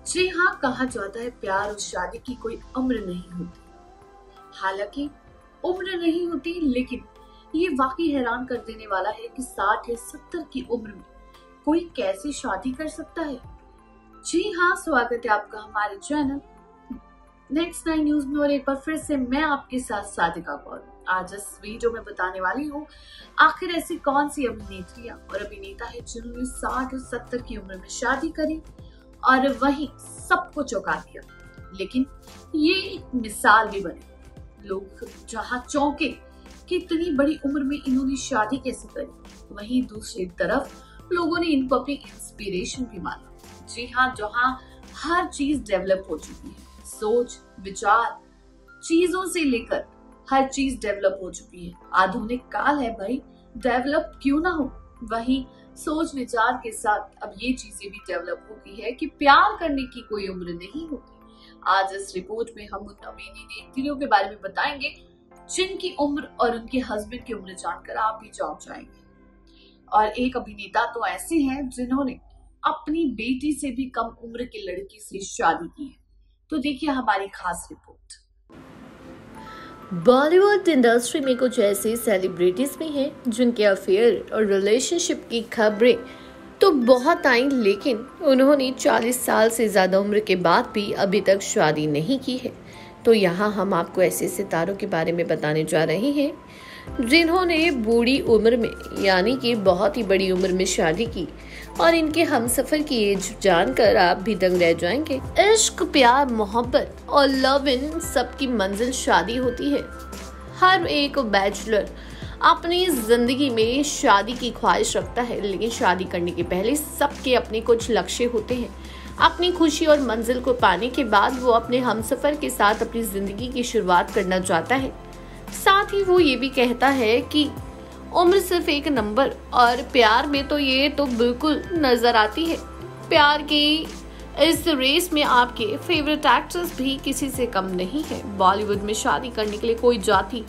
जी हाँ, कहा जाता है प्यार और शादी की कोई उम्र नहीं होती। हालांकि उम्र नहीं होती, लेकिन ये वाकई हैरान कर देने वाला है कि 60 या 70 की उम्र में कोई कैसे शादी कर सकता है। जी हाँ, स्वागत है आपका हमारे चैनल नेक्स्ट 9 न्यूज में और एक बार फिर से मैं आपके साथ सादिका कौर। आज इस वीडियो में बताने वाली हूँ आखिर ऐसी कौन सी अभिनेत्रियां और अभिनेता है जिन्होंने 60 और 70 की उम्र में शादी करी और वहीं सबको चौंका दिया। लेकिन ये एक मिसाल भी बने, लोग जहां चौंके कि इतनी बड़ी उम्र में इन्होंने शादी कैसे करी, वहीं दूसरी तरफ लोगों ने इनको अपनी इंस्पिरेशन भी माना। जी हाँ, जहां हर चीज डेवलप हो चुकी है, सोच विचार चीजों से लेकर हर चीज डेवलप हो चुकी है। आधुनिक काल है भाई, डेवलप क्यों ना हो। वहीं सोच विचार के साथ अब ये चीजें भी डेवलप हो गई है कि प्यार करने की कोई उम्र नहीं होती। आज इस रिपोर्ट में हम उन अभिनेत्रियों के बारे में बताएंगे जिनकी उम्र और उनके हस्बैंड की उम्र जानकर आप भी चौंक जाएंगे। और एक अभिनेता तो ऐसे हैं जिन्होंने अपनी बेटी से भी कम उम्र की लड़की से शादी की है। तो देखिए हमारी खास रिपोर्ट। बॉलीवुड इंडस्ट्री में कुछ ऐसे सेलिब्रिटीज भी हैं जिनके अफेयर और रिलेशनशिप की खबरें तो बहुत आई, लेकिन उन्होंने 40 साल से ज्यादा उम्र के बाद भी अभी तक शादी नहीं की है। तो यहाँ हम आपको ऐसे सितारों के बारे में बताने जा रहे हैं जिन्होंने बूढ़ी उम्र में, यानी कि बहुत ही बड़ी उम्र में शादी की, और इनके हमसफर की एज जानकर आप भी दंग रह जाएंगे। इश्क, प्यार, मोहब्बत और लव इन सबकी मंजिल शादी होती है। हर एक बैचलर अपनी जिंदगी में शादी की ख्वाहिश रखता है, लेकिन शादी करने के पहले सबके अपने कुछ लक्ष्य होते हैं। अपनी खुशी और मंजिल को पाने के बाद वो अपने हमसफर के साथ अपनी जिंदगी की शुरुआत करना चाहता है। साथ ही वो ये भी कहता है कि उम्र सिर्फ एक नंबर, और प्यार में तो ये तो बिल्कुल नजर आती है। प्यार की इस रेस में आपके फेवरेट एक्ट्रेस भी किसी से कम नहीं है। बॉलीवुड में शादी करने के लिए कोई जाति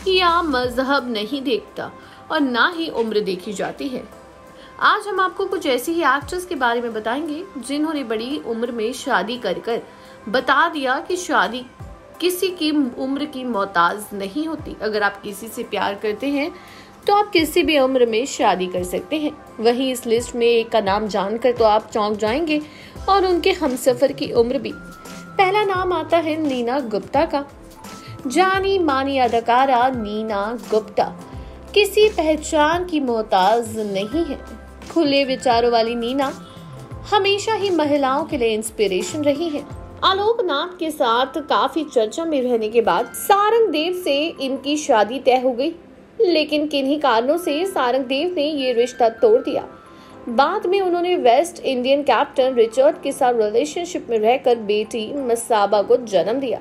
या मजहब नहीं देखता और ना ही उम्र देखी जाती है। आज हम आपको कुछ ऐसी ही एक्ट्रेस के बारे में बताएंगे जिन्होंने बड़ी उम्र में शादी कर बता दिया कि शादी किसी की उम्र की मोहताज नहीं होती। अगर आप किसी से प्यार करते हैं तो आप किसी भी उम्र में शादी कर सकते हैं। वहीं इस लिस्ट में एक का नाम जानकर तो आप चौंक जाएंगे, और उनके हमसफर की उम्र भी। पहला नाम आता है नीना गुप्ता का। जानी मानी अदाकारा नीना गुप्ता किसी पहचान की मोहताज नहीं है। खुले विचारों वाली नीना हमेशा ही महिलाओं के लिए इंस्पिरेशन रही है। आलोक नाथ के साथ काफी चर्चा में रहने के बाद सारंगदेव से इनकी शादी तय हो गई, लेकिन किन्हीं कारणों से सारंगदेव ने ये रिश्ता तोड़ दिया। बाद में उन्होंने वेस्ट इंडियन कैप्टन रिचर्ड के साथ रिलेशनशिप में रहकर बेटी मसाबा को जन्म दिया।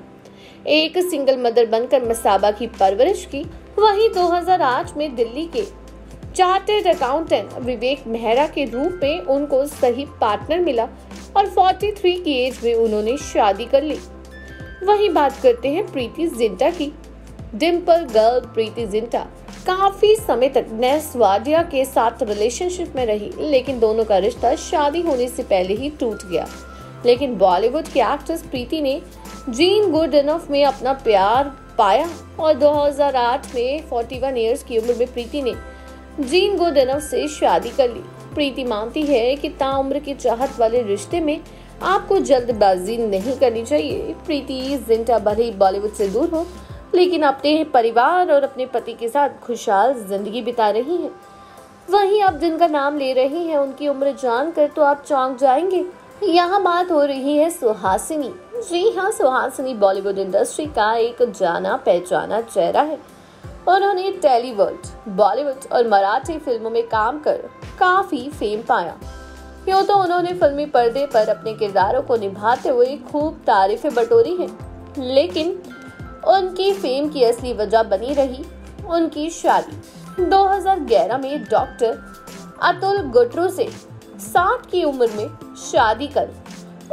एक सिंगल मदर बनकर मसाबा की परवरिश की। वहीं 2008 में दिल्ली के चार्टर्ड अकाउंटेंट विवेक मेहरा के रूप में उनको सही पार्टनर मिला और 43 की एज में उन्होंने शादी कर ली। वहीं बात करते हैं प्रीति जिंटा की। डिम्पल गर्ल प्रीति जिंटा काफी समय तक नेस वाडिया के साथ रिलेशनशिप में रही, लेकिन दोनों का रिश्ता शादी होने से पहले ही टूट गया। लेकिन बॉलीवुड की एक्ट्रेस प्रीति ने जीन गुड इनफ में अपना प्यार पाया और 2008 में 41 इयर्स की उम्र में प्रीति ने जीन गुड इनफ से शादी कर ली। प्रीति मानती है कि ताउम्र की चाहत वाले रिश्ते में आपको जल्दबाजी नहीं करनी चाहिए। प्रीति जिंटा भले ही बॉलीवुड से दूर हो, लेकिन अपने परिवार और अपने पति के साथ खुशहाल जिंदगी बिता रही हैं। वहीं अब जिनका नाम ले रही हैं उनकी उम्र जानकर तो आप चौंक जाएंगे। यहाँ बात हो रही है सुहासिनी। जी हाँ, सुहासिनी बॉलीवुड इंडस्ट्री का एक जाना पहचाना चेहरा है। उन्होंने टेलीवर्ल्ड, बॉलीवुड और मराठी फिल्मों में काम कर काफी फेम पाया। यूँ तो उन्होंने फिल्मी पर्दे पर अपने किरदारों को निभाते हुए खूब तारीफें बटोरी हैं, लेकिन उनकी फेम की असली वजह बनी रही उनकी शादी। 2011 में डॉक्टर अतुल गुटरू से 60 की उम्र में शादी कर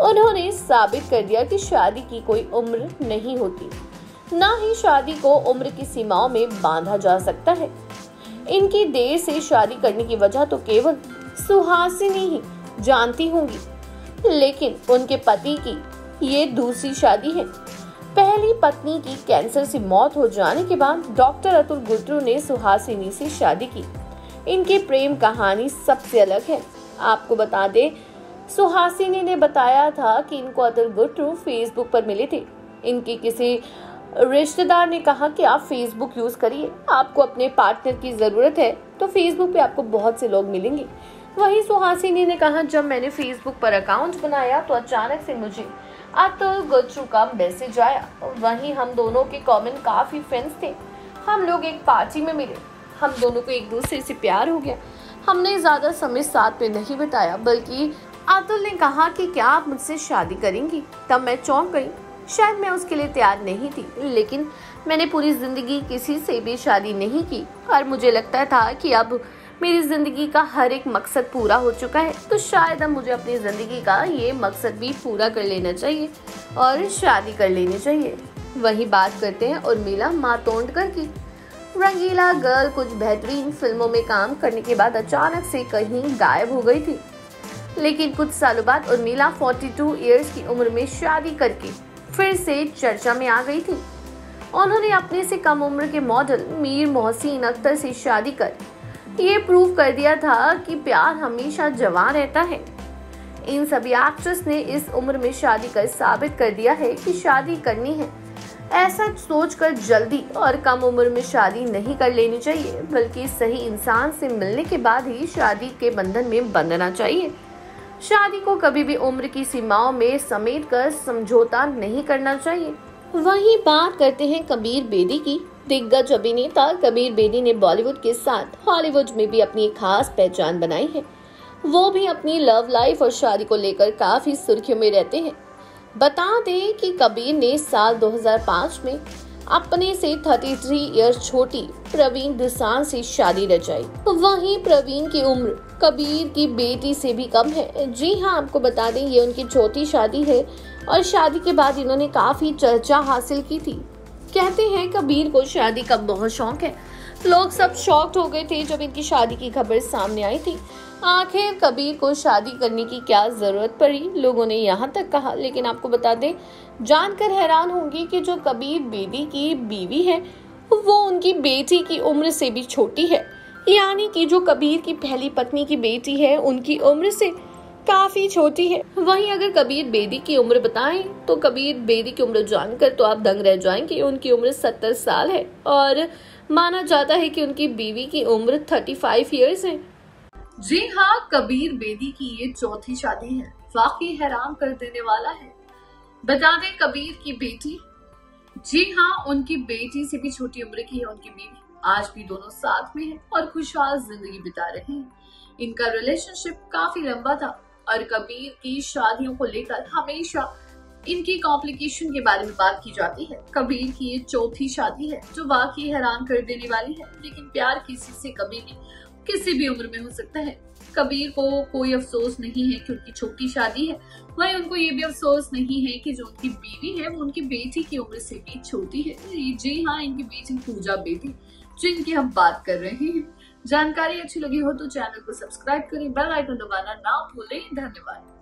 उन्होंने साबित कर दिया कि शादी की कोई उम्र नहीं होती, ना ही शादी को उम्र की सीमाओं में बांधा जा सकता है। इनकी देर से शादी करने की वजह तो केवल सुहासिनी ही जानती होंगी। लेकिन उनके पति की ये दूसरी शादी है। पहली पत्नी की कैंसर से मौत हो जाने के बाद डॉक्टर अतुल गुट्टू ने सुहासिनी से शादी की। इनकी प्रेम कहानी सबसे अलग है। आपको बता दें, सुहासिनी ने बताया था कि इनको अतुल गुट्टू फेसबुक पर मिले थे। इनके किसी रिश्तेदार ने कहा कि आप फेसबुक यूज करिए, आपको अपने पार्टनर की जरूरत है तो फेसबुक पे आपको बहुत से लोग मिलेंगे। वहीं सुहासिनी ने कहा, जब मैंने फेसबुक पर अकाउंट बनाया तो अचानक से मुझे अतुल गुट्टू का मैसेज आया। वहीं हम दोनों के कॉमन काफी फ्रेंड्स थे। हम लोग एक पार्टी में मिले, हम दोनों को एक दूसरे से प्यार हो गया। हमने ज्यादा समय साथ में नहीं बिताया, बल्कि अतुल ने कहा कि क्या आप मुझसे शादी करेंगी? तब मैं चौंक गई। शायद मैं उसके लिए तैयार नहीं थी, लेकिन मैंने पूरी जिंदगी किसी से भी शादी नहीं की और मुझे लगता था कि अब मेरी जिंदगी का हर एक मकसद पूरा हो चुका है, तो शायद अब मुझे अपनी जिंदगी का ये मकसद भी पूरा कर लेना चाहिए और शादी कर लेनी चाहिए। वही बात करते हैं उर्मिला मातोंडकर की। रंगीला गर्ल कुछ बेहतरीन फिल्मों में काम करने के बाद अचानक से कहीं गायब हो गई थी, लेकिन कुछ सालों बाद उर्मिला 42 इयर्स की उम्र में शादी करके फिर से चर्चा में आ गई थी। उन्होंने अपने से कम उम्र के मॉडल मीर मोहसिन अख्तर से शादी कर ये प्रूव कर दिया था कि प्यार हमेशा जवान रहता है। इन सभी एक्ट्रेस ने इस उम्र में शादी कर साबित कर दिया है कि शादी करनी है। ऐसा सोचकर जल्दी और कम उम्र में शादी नहीं कर लेनी चाहिए, बल्कि सही इंसान से मिलने के बाद ही शादी के बंधन में बंधना चाहिए। शादी को कभी भी उम्र की सीमाओं में समेट कर समझौता नहीं करना चाहिए। वहीं बात करते हैं कबीर बेदी की। दिग्गज अभिनेता कबीर बेदी ने बॉलीवुड के साथ हॉलीवुड में भी अपनी खास पहचान बनाई है। वो भी अपनी लव लाइफ और शादी को लेकर काफी सुर्खियों में रहते हैं। बता दें कि कबीर ने साल 2005 में अपने से 33 ईयर छोटी प्रवीण दुसान से शादी रचाई। वहीं प्रवीण की उम्र कबीर की बेटी से भी कम है। जी हाँ, आपको बता दें ये उनकी चौथी शादी है और शादी के बाद इन्होंने काफी चर्चा हासिल की थी। कहते हैं कबीर को शादी का बहुत शौक है। लोग सब शॉक्ड हो गए थे जब इनकी शादी की खबर सामने आई थी। आखिर कबीर को शादी करने की क्या जरूरत पड़ी, लोगों ने यहाँ तक कहा। लेकिन आपको बता दें, जानकर हैरान होंगे कि जो कबीर बेदी की बीवी है वो उनकी बेटी की उम्र से भी छोटी है। यानी कि जो कबीर की पहली पत्नी की बेटी है उनकी उम्र से काफी छोटी है। वहीं अगर कबीर बेदी की उम्र बताएं तो कबीर बेदी की उम्र जानकर तो आप दंग रह जाएंगे। उनकी उम्र 70 साल है और माना जाता है कि उनकी बीवी की उम्र 35 इयर्स है। जी हाँ, कबीर बेदी की ये चौथी शादी है। वाकई हैरान कर देने वाला है। बता दें कबीर की बेटी, जी हाँ, उनकी बेटी से भी छोटी उम्र की है उनकी बीवी। आज भी दोनों साथ में हैं और खुशहाल जिंदगी बिता रहे हैं। इनका रिलेशनशिप काफी लंबा था और कबीर की शादियों को लेकर हमेशा इनकी कॉम्प्लिकेशन के बारे में बात की जाती है। कबीर की ये चौथी शादी है जो वाकई हैरान कर देने वाली है। लेकिन प्यार किसी से कभी भी किसी भी उम्र में हो सकता है। कबीर को कोई अफसोस नहीं है कि उनकी छोटी शादी है। वहीं उनको ये भी अफसोस नहीं है कि जो उनकी बीवी है वो उनकी बेटी की उम्र से भी छोटी है। जी हाँ, इनकी बेटी पूजा बेदी जिनकी हम बात कर रहे हैं। जानकारी अच्छी लगी हो तो चैनल को सब्सक्राइब करें, बेल आइकन दबाना ना भूलें। धन्यवाद।